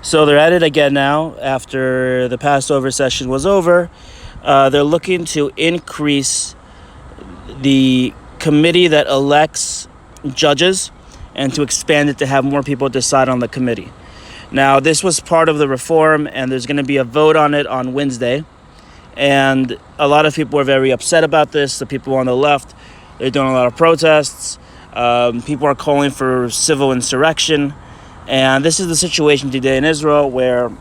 So they're at it again now after the Passover session was over. They're looking to increase the committee that elects judges and to expand it to have more people decide on the committee. Now, this was part of the reform, and there's going to be a vote on it on Wednesday. And a lot of people are very upset about this. The people on the left, they're doing a lot of protests. People are calling for civil insurrection. And this is the situation today in Israel, where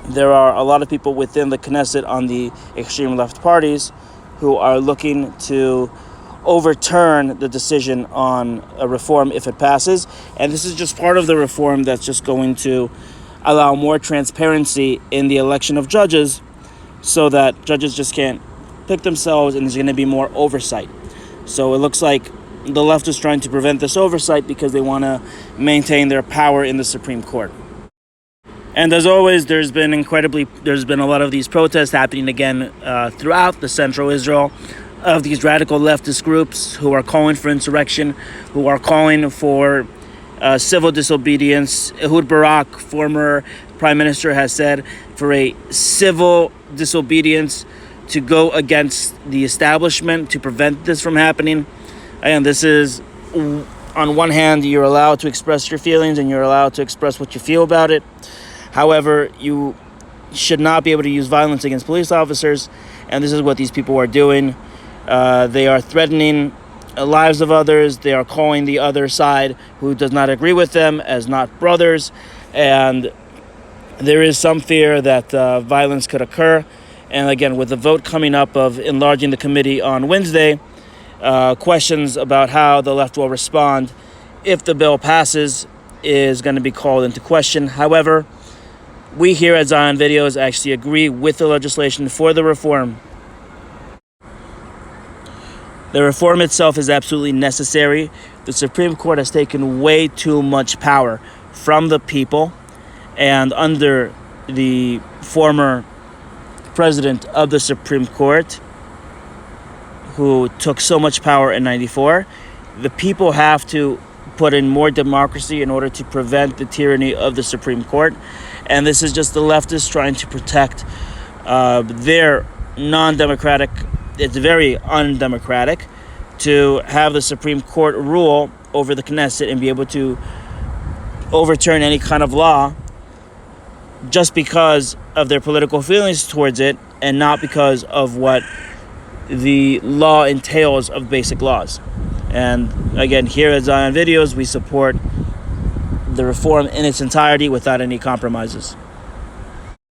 there are a lot of people within the Knesset on the extreme left parties who are looking to overturn the decision on a reform if it passes. And this is just part of the reform that's just going to allow more transparency in the election of judges, so that judges just can't pick themselves and there's going to be more oversight. So it looks like the left is trying to prevent this oversight because they want to maintain their power in the Supreme Court. And as always, there's been a lot of these protests happening again throughout the central Israel, of these radical leftist groups who are calling for insurrection, who are calling for civil disobedience. Ehud Barak, former prime minister, has said for a civil disobedience to go against the establishment to prevent this from happening. And this is, on one hand, you're allowed to express your feelings and you're allowed to express what you feel about it. However, you should not be able to use violence against police officers, and this is what these people are doing. They are threatening the lives of others. They are calling the other side who does not agree with them as not brothers, and there is some fear that violence could occur. And again, with the vote coming up of enlarging the committee on Wednesday, questions about how the left will respond if the bill passes is going to be called into question. However, we here at Zion Videos actually agree with the legislation for the reform. The reform itself is absolutely necessary. The Supreme Court has taken way too much power from the people, and under the former president of the Supreme Court, who took so much power in 94, the people have to put in more democracy in order to prevent the tyranny of the Supreme Court. And this is just the leftists trying to protect their non-democratic, it's very undemocratic to have the Supreme Court rule over the Knesset and be able to overturn any kind of law just because of their political feelings towards it, and not because of what the law entails of basic laws. And again, here at Zion Videos, we support the reform in its entirety without any compromises.